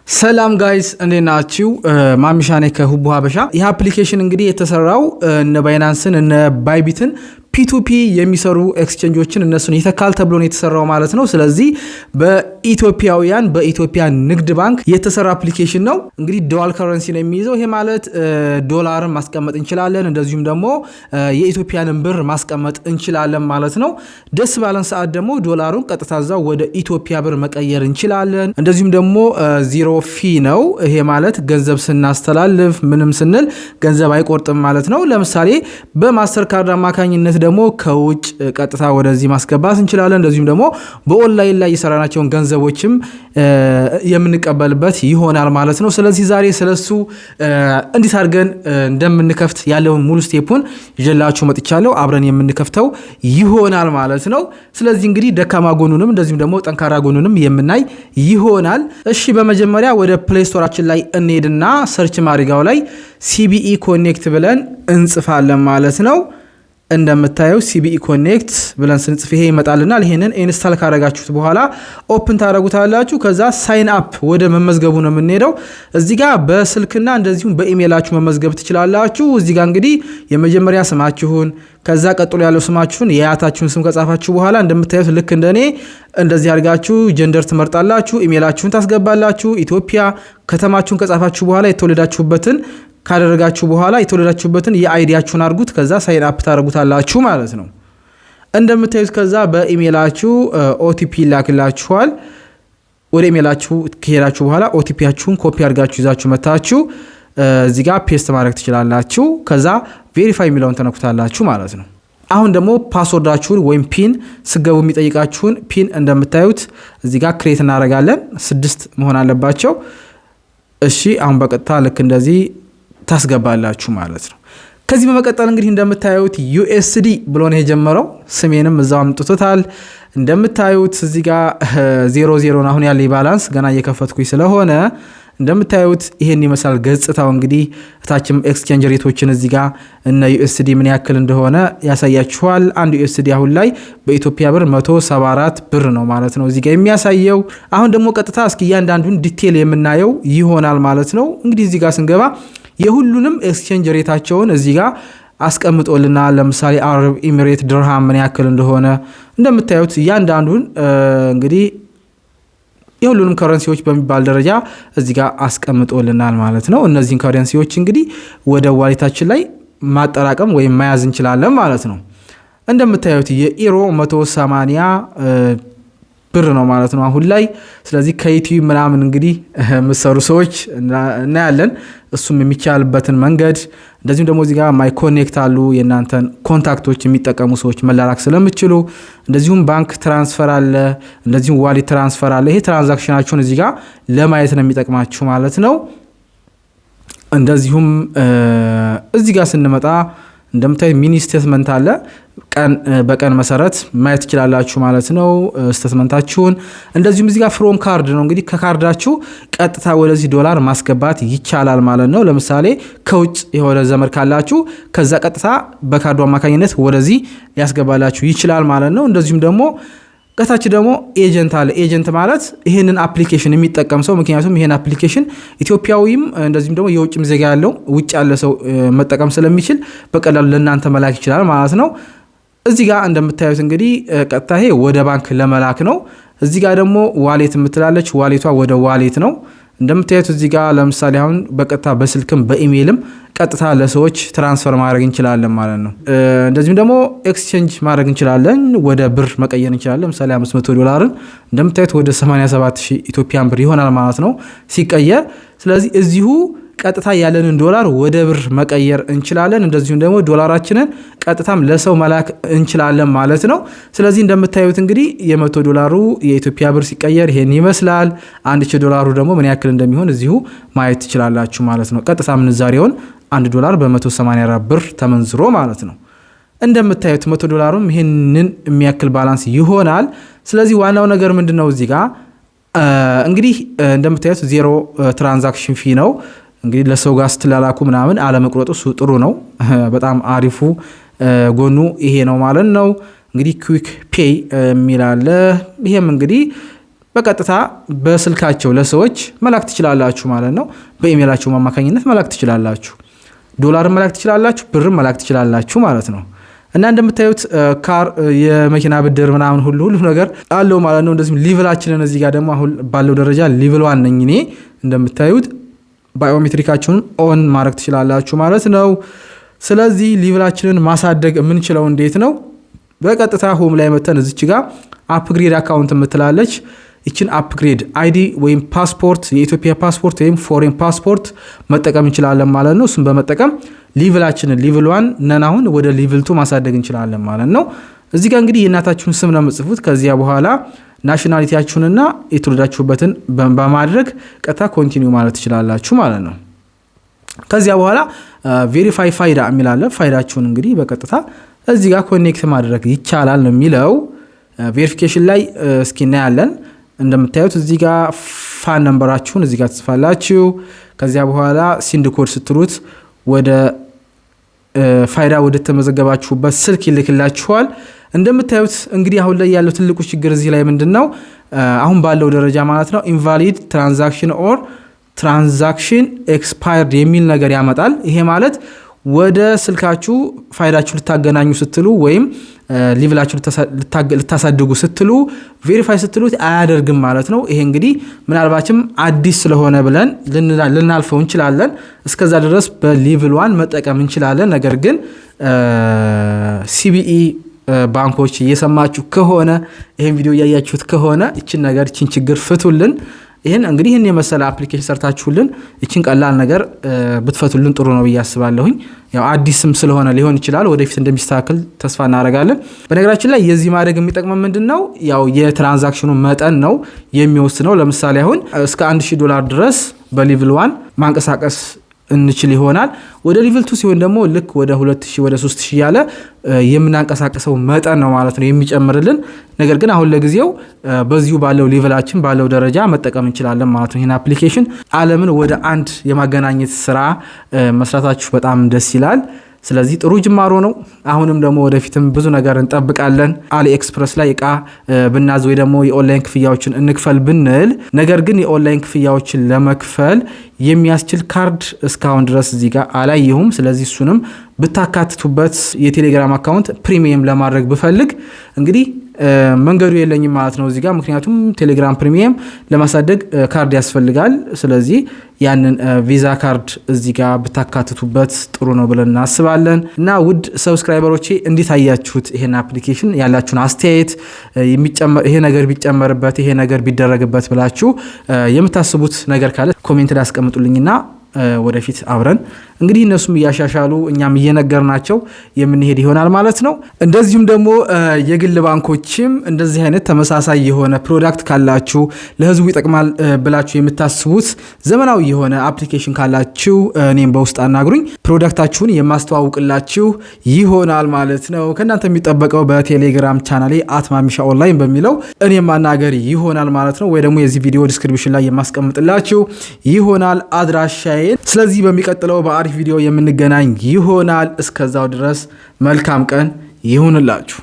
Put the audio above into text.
ሰላም ጋይስ እንዴት ናችሁ? ማሚሻኔ ከሁቡ ሀበሻ። ይህ አፕሊኬሽን እንግዲህ የተሰራው እነ ባይናንስን እነ ባይቢትን ፒቱፒ የሚሰሩ ኤክስቼንጆችን እነሱን ይተካል ተብሎ ነው የተሰራው ማለት ነው። ስለዚህ በኢትዮጵያውያን በኢትዮጵያ ንግድ ባንክ የተሰራ አፕሊኬሽን ነው። እንግዲህ ዱዋል ከረንሲ ነው የሚይዘው። ይሄ ማለት ዶላርን ማስቀመጥ እንችላለን፣ እንደዚሁም ደግሞ የኢትዮጵያንን ብር ማስቀመጥ እንችላለን ማለት ነው። ደስ ባለን ሰዓት ደግሞ ዶላሩን ቀጥታ እዛው ወደ ኢትዮጵያ ብር መቀየር እንችላለን። እንደዚሁም ደግሞ ዚሮ ፊ ነው። ይሄ ማለት ገንዘብ ስናስተላልፍ ምንም ስንል ገንዘብ አይቆርጥም ማለት ነው። ለምሳሌ በማስተር ካርድ አማካኝነት ደግሞ ከውጭ ቀጥታ ወደዚህ ማስገባት እንችላለን። እንደዚሁም ደግሞ በኦንላይን ላይ የሰራናቸውን ገንዘቦችም የምንቀበልበት ይሆናል ማለት ነው። ስለዚህ ዛሬ ስለሱ እንዴት አድርገን እንደምንከፍት ያለውን ሙሉ ስቴፑን ይዤላችሁ መጥቻለሁ። አብረን የምንከፍተው ይሆናል ማለት ነው። ስለዚህ እንግዲህ ደካማ ጎኑንም እንደዚሁም ደግሞ ጠንካራ ጎኑንም የምናይ ይሆናል። እሺ፣ በመጀመሪያ ወደ ፕሌይ ስቶራችን ላይ እንሄድና ሰርች ማድረጊያው ላይ ሲቢኢ ኮኔክት ብለን እንጽፋለን ማለት ነው። እንደምታየው ሲቢኢ ኮኔክት ብለን ስንጽፍ ይሄ ይመጣልናል። ይሄንን ኢንስታል ካደረጋችሁት በኋላ ኦፕን ታደርጉታላችሁ። ከዛ ሳይን አፕ ወደ መመዝገቡ ነው የምንሄደው። እዚህ ጋር በስልክና እንደዚሁም በኢሜይላችሁ መመዝገብ ትችላላችሁ። እዚህ ጋር እንግዲህ የመጀመሪያ ስማችሁን ከዛ ቀጥሎ ያለው ስማችሁን የአያታችሁን ስም ከጻፋችሁ በኋላ እንደምታዩት ልክ እንደኔ እንደዚህ አድርጋችሁ ጀንደር ትመርጣላችሁ። ኢሜይላችሁን ታስገባላችሁ። ኢትዮጵያ ከተማችሁን ከጻፋችሁ በኋላ የተወለዳችሁበትን ካደረጋችሁ በኋላ የተወለዳችሁበትን የአይዲያችሁን አድርጉት። ከዛ ሳይን አፕ ታደርጉታላችሁ ማለት ነው። እንደምታዩት ከዛ በኢሜይላችሁ ኦቲፒ ላክላችኋል። ወደ ኢሜይላችሁ ከሄዳችሁ በኋላ ኦቲፒያችሁን ኮፒ አድርጋችሁ ይዛችሁ መታችሁ እዚህ ጋር ፔስት ማድረግ ትችላላችሁ። ከዛ ቬሪፋይ የሚለውን ተነኩታላችሁ ማለት ነው። አሁን ደግሞ ፓስወርዳችሁን ወይም ፒን ስገቡ የሚጠይቃችሁን ፒን እንደምታዩት እዚህ ጋር ክሬት እናደርጋለን። 6 መሆን አለባቸው። እሺ፣ አሁን በቀጥታ ልክ እንደዚህ ታስገባላችሁ ማለት ነው። ከዚህ በመቀጠል እንግዲህ እንደምታዩት ዩኤስዲ ብሎ ነው የጀመረው። ስሜንም እዛው አምጥቶታል። እንደምታዩት እዚህ ጋር 00 አሁን ያለ ባላንስ ገና እየከፈትኩኝ ስለሆነ እንደምታዩት ይሄን ይመስላል ገጽታው። እንግዲህ እታችም ኤክስቼንጅ ሬቶችን እዚህ ጋር እና ዩኤስዲ ምን ያክል እንደሆነ ያሳያችኋል። አንድ ዩኤስዲ አሁን ላይ በኢትዮጵያ ብር 174 ብር ነው ማለት ነው እዚህ ጋር የሚያሳየው። አሁን ደግሞ ቀጥታ እስኪ እያንዳንዱን ዲቴል የምናየው ይሆናል ማለት ነው። እንግዲህ እዚህ ጋር ስንገባ የሁሉንም ኤክስቼንጅ ሬታቸውን እዚህ ጋር አስቀምጦልናል። ለምሳሌ አረብ ኤሚሬት ድርሃም ምን ያክል እንደሆነ እንደምታዩት እያንዳንዱን እንግዲህ የሁሉንም ከረንሲዎች በሚባል ደረጃ እዚህ ጋር አስቀምጦልናል ማለት ነው። እነዚህን ከረንሲዎች እንግዲህ ወደ ዋሌታችን ላይ ማጠራቀም ወይም መያዝ እንችላለን ማለት ነው። እንደምታዩት የኢሮ 180 ብር ነው ማለት ነው አሁን ላይ። ስለዚህ ከዩቲዩብ ምናምን እንግዲህ የምትሰሩ ሰዎች እናያለን እሱም የሚቻልበትን መንገድ። እንደዚሁም ደግሞ እዚህ ጋር ማይ ኮኔክት አሉ የእናንተን ኮንታክቶች የሚጠቀሙ ሰዎች መላላክ ስለምችሉ። እንደዚሁም ባንክ ትራንስፈር አለ፣ እንደዚሁም ዋሌት ትራንስፈር አለ። ይሄ ትራንዛክሽናችሁን እዚህ ጋር ለማየት ነው የሚጠቅማችሁ ማለት ነው። እንደዚሁም እዚህ ጋር ስንመጣ እንደምታይ ሚኒ ስቴትመንት አለ። በቀን መሰረት ማየት ትችላላችሁ ማለት ነው ስቴትመንታችሁን። እንደዚሁም እዚህ ጋር ፍሮም ካርድ ነው እንግዲህ ከካርዳችሁ ቀጥታ ወደዚህ ዶላር ማስገባት ይቻላል ማለት ነው። ለምሳሌ ከውጭ የሆነ ዘመድ ካላችሁ ከዛ ቀጥታ በካርዱ አማካኝነት ወደዚህ ሊያስገባላችሁ ይችላል ማለት ነው። እንደዚሁም ደግሞ ከታች ደግሞ ኤጀንት አለ። ኤጀንት ማለት ይሄንን አፕሊኬሽን የሚጠቀም ሰው፣ ምክንያቱም ይሄን አፕሊኬሽን ኢትዮጵያዊም እንደዚሁም ደግሞ የውጭም ዜጋ ያለው ውጭ ያለ ሰው መጠቀም ስለሚችል በቀላሉ ለእናንተ መላክ ይችላል ማለት ነው። እዚህ ጋር እንደምታዩት እንግዲህ ቀጥታ ይሄ ወደ ባንክ ለመላክ ነው። እዚህ ጋር ደግሞ ዋሌት የምትላለች፣ ዋሌቷ ወደ ዋሌት ነው። እንደምታዩት እዚህ ጋር ለምሳሌ አሁን በቀጥታ በስልክም በኢሜይልም ቀጥታ ለሰዎች ትራንስፈር ማድረግ እንችላለን ማለት ነው። እንደዚሁም ደግሞ ኤክስቼንጅ ማድረግ እንችላለን፣ ወደ ብር መቀየር እንችላለን። ለምሳሌ 500 ዶላርን እንደምታዩት ወደ 87,000 ኢትዮጵያን ብር ይሆናል ማለት ነው ሲቀየር። ስለዚህ እዚሁ ቀጥታ ያለንን ዶላር ወደ ብር መቀየር እንችላለን። እንደዚሁም ደግሞ ዶላራችንን ቀጥታም ለሰው መላክ እንችላለን ማለት ነው። ስለዚህ እንደምታዩት እንግዲህ የ100 ዶላሩ የኢትዮጵያ ብር ሲቀየር ይሄን ይመስላል። 1000 ዶላሩ ደግሞ ምን ያክል እንደሚሆን እዚሁ ማየት ትችላላችሁ ማለት ነው። ቀጥታ ምንዛሬውን 1 ዶላር በ184 ብር ተመንዝሮ ማለት ነው። እንደምታዩት 100 ዶላሩም ይሄንን የሚያክል ባላንስ ይሆናል። ስለዚህ ዋናው ነገር ምንድነው እዚህ ጋር እንግዲህ እንደምታዩት 0 ትራንዛክሽን ፊ ነው። እንግዲህ ለሰው ጋር ስትላላኩ ምናምን አለመቁረጡ ጥሩ ነው። በጣም አሪፉ ጎኑ ይሄ ነው ማለት ነው። እንግዲህ ኩዊክ ፔይ የሚል አለ። ይሄም እንግዲህ በቀጥታ በስልካቸው ለሰዎች መላክ ትችላላችሁ ማለት ነው። በኢሜይላችሁ አማካኝነት መላክ ትችላላችሁ። ዶላር መላክ ትችላላችሁ፣ ብር መላክ ትችላላችሁ ማለት ነው። እና እንደምታዩት ካር የመኪና ብድር ምናምን ሁሉ ነገር አለው ማለት ነው። እንደዚህም ሊቭላችንን እዚህ ጋር ደግሞ አሁን ባለው ደረጃ ሊቭል 1 ነኝ እኔ። እንደምታዩት ባዮሜትሪካችሁን ኦን ማድረግ ትችላላችሁ ማለት ነው። ስለዚህ ሊቭላችንን ማሳደግ የምንችለው እንዴት ነው? በቀጥታ ሆም ላይ መተን እዚች ጋር አፕግሬድ አካውንት የምትላለች ይችን አፕግሬድ አይዲ ወይም ፓስፖርት የኢትዮጵያ ፓስፖርት ወይም ፎሬን ፓስፖርት መጠቀም እንችላለን ማለት ነው። እሱን በመጠቀም ሊቭላችንን ሊቭል 1 ነን አሁን ወደ ሊቭል 2 ማሳደግ እንችላለን ማለት ነው። እዚህ ጋር እንግዲህ የእናታችሁን ስም ነው የምጽፉት። ከዚያ በኋላ ናሽናሊቲያችሁንና የተወለዳችሁበትን በማድረግ ቀጥታ ኮንቲኒው ማለት ትችላላችሁ ማለት ነው። ከዚያ በኋላ ቬሪፋይ ፋይዳ የሚላለ ፋይዳችሁን እንግዲህ በቀጥታ እዚህ ጋር ኮኔክት ማድረግ ይቻላል ነው የሚለው። ቬሪፊኬሽን ላይ እስኪ እናያለን። እንደምታዩት እዚህ ጋር ፋን ነምበራችሁን እዚህ ጋር ትጽፋላችሁ። ከዚያ በኋላ ሲንድ ኮድ ስትሉት ወደ ፋይዳ ወደ ተመዘገባችሁበት ስልክ ይልክላችኋል። እንደምታዩት እንግዲህ አሁን ላይ ያለው ትልቁ ችግር እዚህ ላይ ምንድነው? አሁን ባለው ደረጃ ማለት ነው ኢንቫሊድ ትራንዛክሽን ኦር ትራንዛክሽን ኤክስፓየርድ የሚል ነገር ያመጣል። ይሄ ማለት ወደ ስልካችሁ ፋይዳችሁ ልታገናኙ ስትሉ ወይም ሊቭላችሁ ልታሳድጉ ስትሉ ቬሪፋይ ስትሉት አያደርግም ማለት ነው። ይሄ እንግዲህ ምናልባችም አዲስ ስለሆነ ብለን ልናልፈው እንችላለን። እስከዛ ድረስ በሊቭል 1 መጠቀም እንችላለን። ነገር ግን ሲቢኢ ባንኮች እየሰማችሁ ከሆነ ይሄን ቪዲዮ እያያችሁት ከሆነ ይችን ችግር ፍቱልን። ይሄን እንግዲህ ይሄን የመሰለ አፕሊኬሽን ሰርታችሁልን ይችን ቀላል ነገር ብትፈቱልን ጥሩ ነው ብዬ አስባለሁኝ። ያው አዲስም ስለሆነ ሊሆን ይችላል፣ ወደፊት እንደሚስተካከል ተስፋ እናደርጋለን። በነገራችን ላይ የዚህ ማድረግ የሚጠቅመው ምንድነው? ያው የትራንዛክሽኑ መጠን ነው የሚወስነው። ለምሳሌ አሁን እስከ $1000 ድረስ በሊቭል 1 ማንቀሳቀስ እንችል ይሆናል። ወደ ሊቭል 2 ሲሆን ደግሞ ልክ ወደ 2000 ወደ 3000 ያለ የምናንቀሳቀሰው መጠን ነው ማለት ነው የሚጨምርልን። ነገር ግን አሁን ለጊዜው በዚሁ ባለው ሊቭላችን ባለው ደረጃ መጠቀም እንችላለን ማለት ነው። ይሄን አፕሊኬሽን ዓለምን ወደ አንድ የማገናኘት ስራ መስራታችሁ በጣም ደስ ይላል። ስለዚህ ጥሩ ጅማሮ ነው። አሁንም ደግሞ ወደፊትም ብዙ ነገር እንጠብቃለን። አሊ ኤክስፕረስ ላይ እቃ ብናዝ ወይ ደግሞ የኦንላይን ክፍያዎችን እንክፈል ብንል፣ ነገር ግን የኦንላይን ክፍያዎችን ለመክፈል የሚያስችል ካርድ እስካሁን ድረስ እዚህ ጋር አላየሁም። ስለዚህ እሱንም ብታካትቱበት የቴሌግራም አካውንት ፕሪሚየም ለማድረግ ብፈልግ እንግዲህ መንገዱ የለኝም ማለት ነው እዚህ ጋር። ምክንያቱም ቴሌግራም ፕሪሚየም ለማሳደግ ካርድ ያስፈልጋል። ስለዚህ ያንን ቪዛ ካርድ እዚህ ጋር ብታካትቱበት ጥሩ ነው ብለን እናስባለን። እና ውድ ሰብስክራይበሮቼ እንዴት አያችሁት ይሄን አፕሊኬሽን? ያላችሁን አስተያየት ይሄ ነገር ቢጨመርበት ይሄ ነገር ቢደረግበት ብላችሁ የምታስቡት ነገር ካለ ኮሜንት ላይ አስቀምጡልኝና ወደፊት አብረን እንግዲህ እነሱም እያሻሻሉ እኛም እየነገርናቸው የምንሄድ ይሆናል ማለት ነው። እንደዚሁም ደግሞ የግል ባንኮችም እንደዚህ አይነት ተመሳሳይ የሆነ ፕሮዳክት ካላችሁ ለህዝቡ ይጠቅማል ብላችሁ የምታስቡት ዘመናዊ የሆነ አፕሊኬሽን ካላችሁ እኔም በውስጥ አናግሩኝ፣ ፕሮዳክታችሁን የማስተዋውቅላችሁ ይሆናል ማለት ነው። ከእናንተ የሚጠበቀው በቴሌግራም ቻናሌ @ማሚሻ ኦንላይን በሚለው እኔም ማናገር ይሆናል ማለት ነው። ወይ ደግሞ የዚህ ቪዲዮ ዲስክሪፕሽን ላይ የማስቀምጥላችሁ ይሆናል አድራሻዬ። ስለዚህ በሚቀጥለው በአሪፍ ቪዲዮ የምንገናኝ ይሆናል። እስከዛው ድረስ መልካም ቀን ይሁንላችሁ።